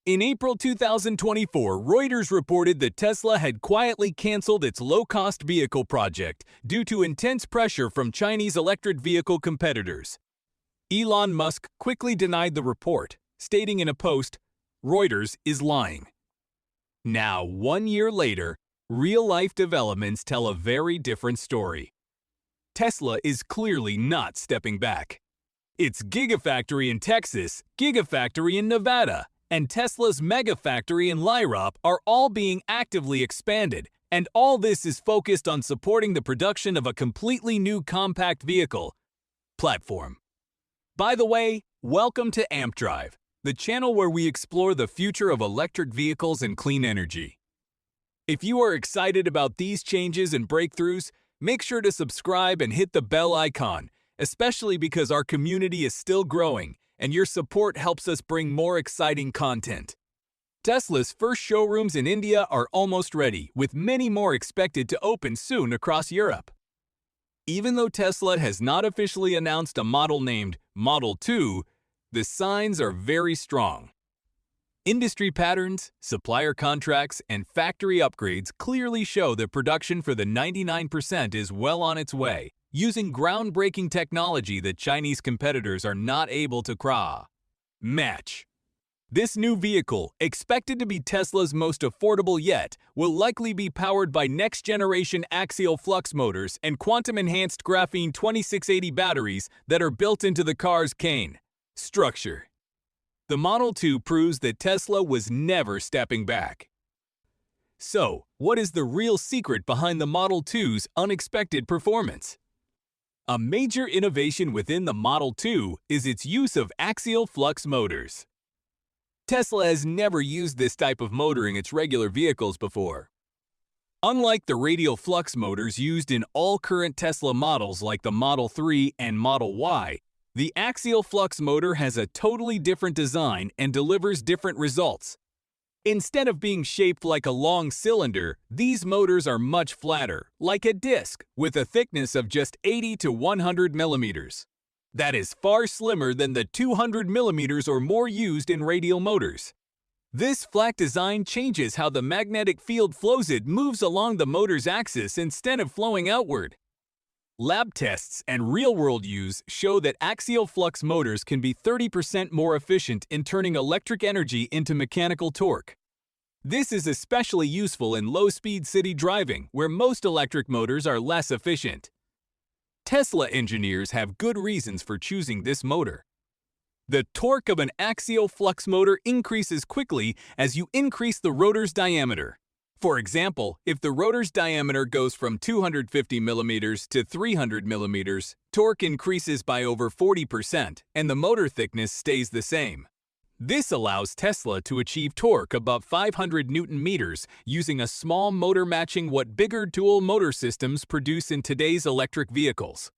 In April 2024, Reuters reported that Tesla had quietly canceled its low-cost vehicle project due to intense pressure from Chinese electric vehicle competitors. Elon Musk quickly denied the report, stating in a post, "Reuters is lying." Now, 1 year later, real-life developments tell a very different story. Tesla is clearly not stepping back. Its Gigafactory in Texas, Gigafactory in Nevada, and Tesla's Megafactory in Lyrop are all being actively expanded, and all this is focused on supporting the production of a completely new compact vehicle platform. By the way, welcome to Amp Drive, the channel where we explore the future of electric vehicles and clean energy. If you are excited about these changes and breakthroughs, make sure to subscribe and hit the bell icon, especially because our community is still growing, and your support helps us bring more exciting content. Tesla's first showrooms in India are almost ready, with many more expected to open soon across Europe. Even though Tesla has not officially announced a model named Model 2, the signs are very strong. Industry patterns, supplier contracts, and factory upgrades clearly show that production for the 99% is well on its way, using groundbreaking technology that Chinese competitors are not able to match. This new vehicle, expected to be Tesla's most affordable yet, will likely be powered by next-generation Axial Flux Motors and quantum-enhanced Graphene 2680 batteries that are built into the car's cane structure. The Model 2 proves that Tesla was never stepping back. So, what is the real secret behind the Model 2's unexpected performance? A major innovation within the Model 2 is its use of axial flux motors. Tesla has never used this type of motor in its regular vehicles before. Unlike the radial flux motors used in all current Tesla models like the Model 3 and Model Y, the axial flux motor has a totally different design and delivers different results. Instead of being shaped like a long cylinder, these motors are much flatter, like a disc, with a thickness of just 80 to 100 millimeters. That is far slimmer than the 200 millimeters or more used in radial motors. This flat design changes how the magnetic field flows. It moves along the motor's axis instead of flowing outward. Lab tests and real-world use show that axial flux motors can be 30% more efficient in turning electric energy into mechanical torque. This is especially useful in low-speed city driving, where most electric motors are less efficient. Tesla engineers have good reasons for choosing this motor. The torque of an axial flux motor increases quickly as you increase the rotor's diameter. For example, if the rotor's diameter goes from 250 millimeters to 300 millimeters, torque increases by over 40% and the motor thickness stays the same. This allows Tesla to achieve torque above 500 Newton meters using a small motor matching what bigger dual motor systems produce in today's electric vehicles.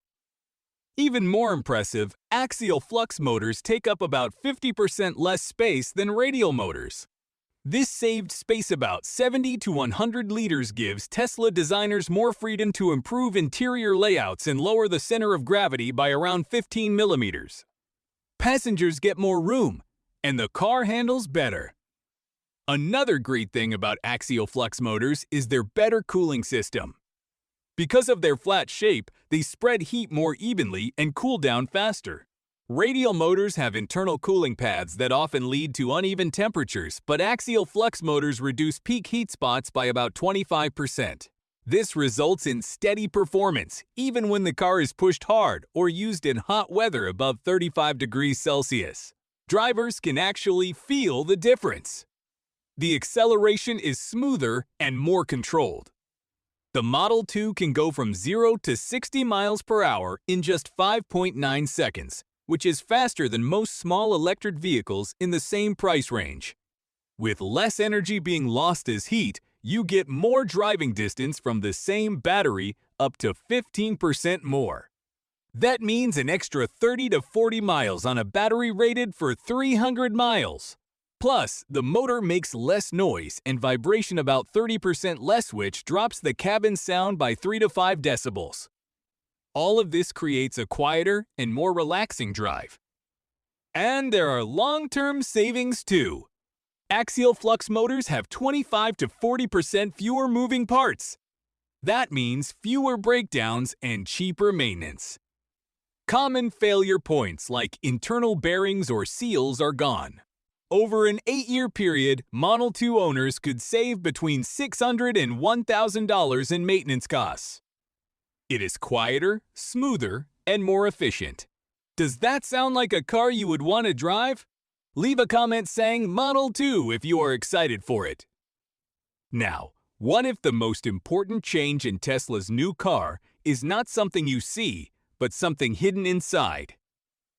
Even more impressive, axial flux motors take up about 50% less space than radial motors. This saved space, about 70 to 100 liters, gives Tesla designers more freedom to improve interior layouts and lower the center of gravity by around 15 millimeters. Passengers get more room, and the car handles better. Another great thing about axial flux motors is their better cooling system. Because of their flat shape, they spread heat more evenly and cool down faster. Radial motors have internal cooling pads that often lead to uneven temperatures, but axial flux motors reduce peak heat spots by about 25%. This results in steady performance, even when the car is pushed hard or used in hot weather above 35 degrees Celsius. Drivers can actually feel the difference. The acceleration is smoother and more controlled. The Model 2 can go from 0 to 60 miles per hour in just 5.9 seconds, which is faster than most small electric vehicles in the same price range. With less energy being lost as heat, you get more driving distance from the same battery, up to 15% more. That means an extra 30 to 40 miles on a battery rated for 300 miles. Plus, the motor makes less noise and vibration, about 30% less, which drops the cabin sound by 3 to 5 decibels. All of this creates a quieter and more relaxing drive. And there are long-term savings too. Axial Flux Motors have 25 to 40% fewer moving parts. That means fewer breakdowns and cheaper maintenance. Common failure points like internal bearings or seals are gone. Over an 8-year period, Model 2 owners could save between $600 and $1,000 in maintenance costs. It is quieter, smoother, and more efficient. Does that sound like a car you would want to drive? Leave a comment saying Model 2 if you are excited for it. Now, what if the most important change in Tesla's new car is not something you see, but something hidden inside?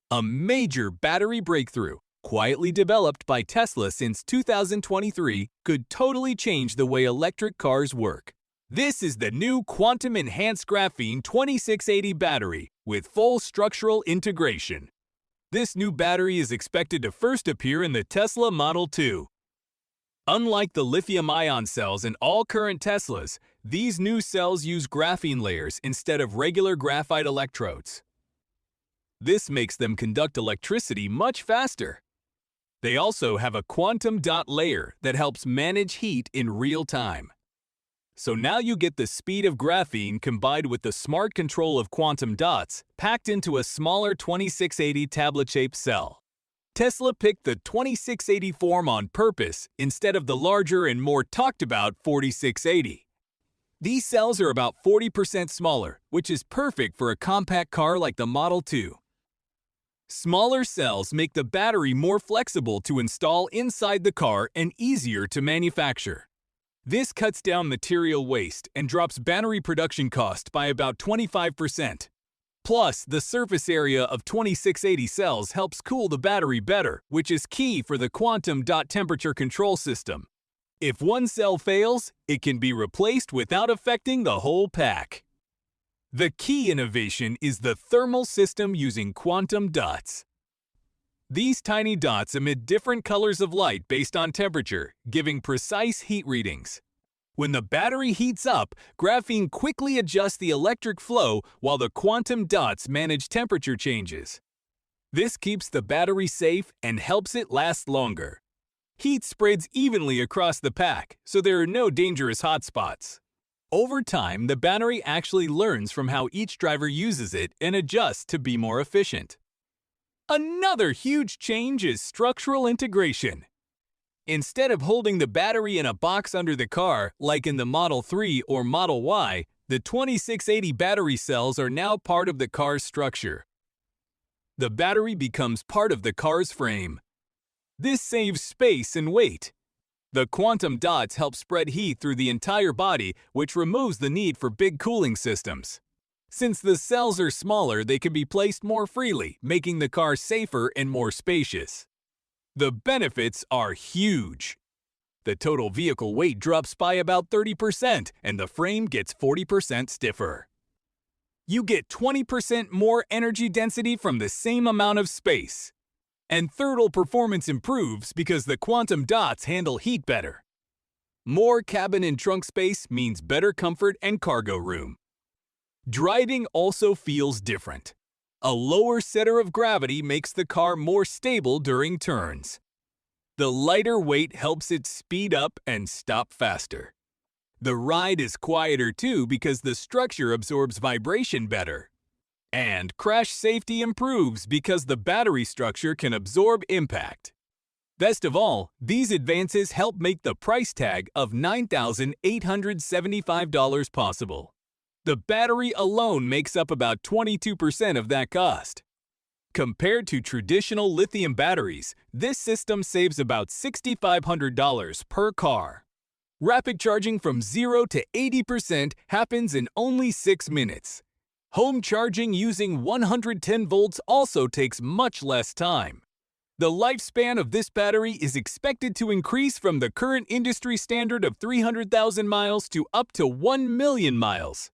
A major battery breakthrough, quietly developed by Tesla since 2023, could totally change the way electric cars work. This is the new quantum-enhanced graphene 2680 battery with full structural integration. This new battery is expected to first appear in the Tesla Model 2. Unlike the lithium-ion cells in all current Teslas, these new cells use graphene layers instead of regular graphite electrodes. This makes them conduct electricity much faster. They also have a quantum dot layer that helps manage heat in real time. So now you get the speed of graphene combined with the smart control of quantum dots packed into a smaller 2680 tablet-shaped cell. Tesla picked the 2680 form on purpose instead of the larger and more talked-about 4680. These cells are about 40% smaller, which is perfect for a compact car like the Model 2. Smaller cells make the battery more flexible to install inside the car and easier to manufacture. This cuts down material waste and drops battery production cost by about 25%. Plus, the surface area of 2680 cells helps cool the battery better, which is key for the quantum dot temperature control system. If one cell fails, it can be replaced without affecting the whole pack. The key innovation is the thermal system using quantum dots. These tiny dots emit different colors of light based on temperature, giving precise heat readings. When the battery heats up, graphene quickly adjusts the electric flow while the quantum dots manage temperature changes. This keeps the battery safe and helps it last longer. Heat spreads evenly across the pack, so there are no dangerous hotspots. Over time, the battery actually learns from how each driver uses it and adjusts to be more efficient. Another huge change is structural integration. Instead of holding the battery in a box under the car, like in the Model 3 or Model Y, the 2680 battery cells are now part of the car's structure. The battery becomes part of the car's frame. This saves space and weight. The quantum dots help spread heat through the entire body, which removes the need for big cooling systems. Since the cells are smaller, they can be placed more freely, making the car safer and more spacious. The benefits are huge. The total vehicle weight drops by about 30%, and the frame gets 40% stiffer. You get 20% more energy density from the same amount of space. And thermal performance improves because the quantum dots handle heat better. More cabin and trunk space means better comfort and cargo room. Driving also feels different. A lower center of gravity makes the car more stable during turns. The lighter weight helps it speed up and stop faster. The ride is quieter too because the structure absorbs vibration better. And crash safety improves because the battery structure can absorb impact. Best of all, these advances help make the price tag of $9,875 possible. The battery alone makes up about 22% of that cost. Compared to traditional lithium batteries, this system saves about $6,500 per car. Rapid charging from 0 to 80% happens in only 6 minutes. Home charging using 110 volts also takes much less time. The lifespan of this battery is expected to increase from the current industry standard of 300,000 miles to up to 1 million miles.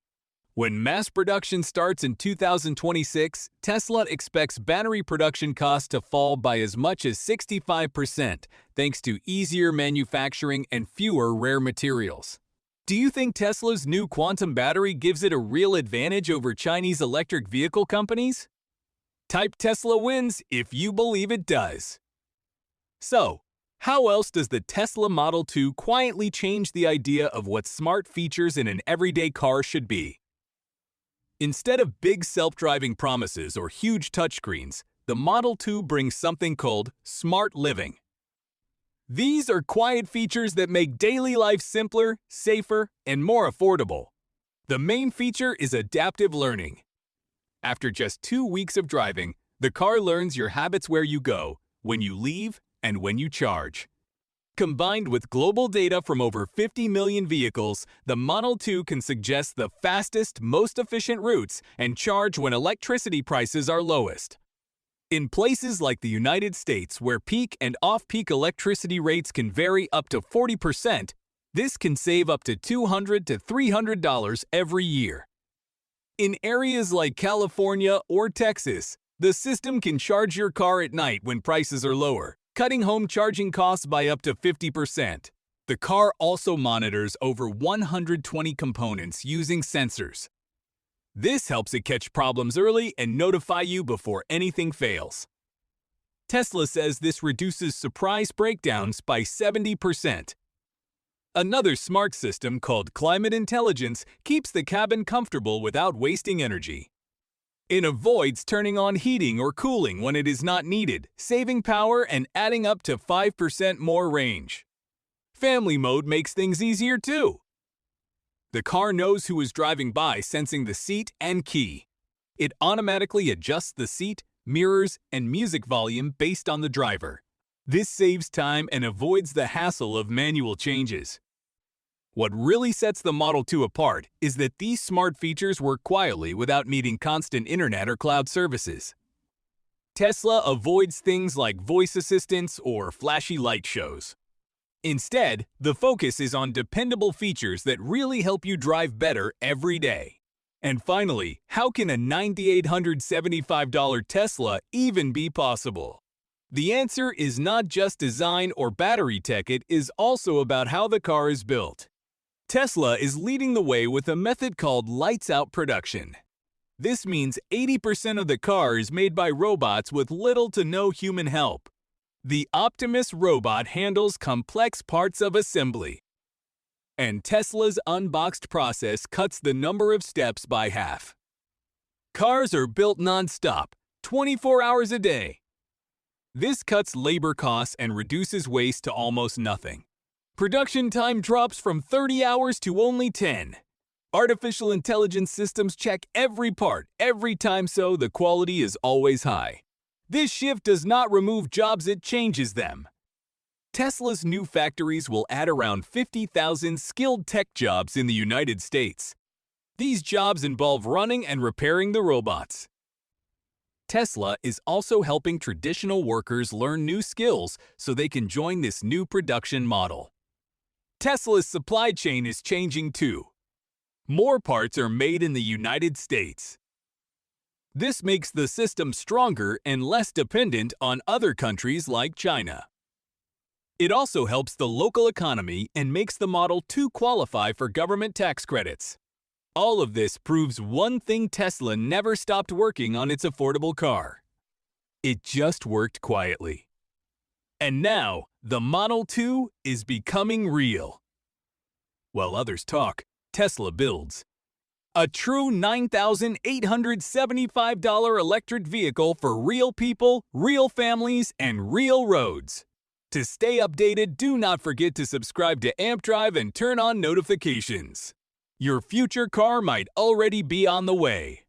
When mass production starts in 2026, Tesla expects battery production costs to fall by as much as 65% thanks to easier manufacturing and fewer rare materials. Do you think Tesla's new quantum battery gives it a real advantage over Chinese electric vehicle companies? Type Tesla wins if you believe it does. So, How else does the Tesla Model 2 quietly change the idea of what smart features in an everyday car should be? Instead of big self-driving promises or huge touchscreens, the Model 2 brings something called smart living. These are quiet features that make daily life simpler, safer, and more affordable. The main feature is adaptive learning. After just 2 weeks of driving, the car learns your habits where you go, when you leave, and when you charge. Combined with global data from over 50 million vehicles, the Model 2 can suggest the fastest, most efficient routes and charge when electricity prices are lowest. In places like the United States, where peak and off-peak electricity rates can vary up to 40%, this can save up to $200 to $300 every year. In areas like California or Texas, the system can charge your car at night when prices are lower, cutting home charging costs by up to 50%. The car also monitors over 120 components using sensors. This helps it catch problems early and notify you before anything fails. Tesla says this reduces surprise breakdowns by 70%. Another smart system called Climate Intelligence keeps the cabin comfortable without wasting energy. It avoids turning on heating or cooling when it is not needed, saving power and adding up to 5% more range. Family mode makes things easier too. The car knows who is driving by, sensing the seat and key. It automatically adjusts the seat, mirrors, and music volume based on the driver. This saves time and avoids the hassle of manual changes. What really sets the Model 2 apart is that these smart features work quietly without needing constant internet or cloud services. Tesla avoids things like voice assistants or flashy light shows. Instead, the focus is on dependable features that really help you drive better every day. And finally, how can a $9,875 Tesla even be possible? The answer is not just design or battery tech, it is also about how the car is built. Tesla is leading the way with a method called lights-out production. This means 80% of the car is made by robots with little to no human help. The Optimus robot handles complex parts of assembly. And Tesla's unboxed process cuts the number of steps by half. Cars are built non-stop, 24 hours a day. This cuts labor costs and reduces waste to almost nothing. Production time drops from 30 hours to only 10. Artificial intelligence systems check every part, every time, so the quality is always high. This shift does not remove jobs, it changes them. Tesla's new factories will add around 50,000 skilled tech jobs in the United States. These jobs involve running and repairing the robots. Tesla is also helping traditional workers learn new skills so they can join this new production model. Tesla's supply chain is changing too. More parts are made in the United States. This makes the system stronger and less dependent on other countries like China. It also helps the local economy and makes the Model 2 qualify for government tax credits. All of this proves one thing: Tesla never stopped working on its affordable car. It just worked quietly. And now, the Model 2 is becoming real. While others talk, Tesla builds. A true $9,875 electric vehicle for real people, real families, and real roads. To stay updated, do not forget to subscribe to AMP Drive and turn on notifications. Your future car might already be on the way.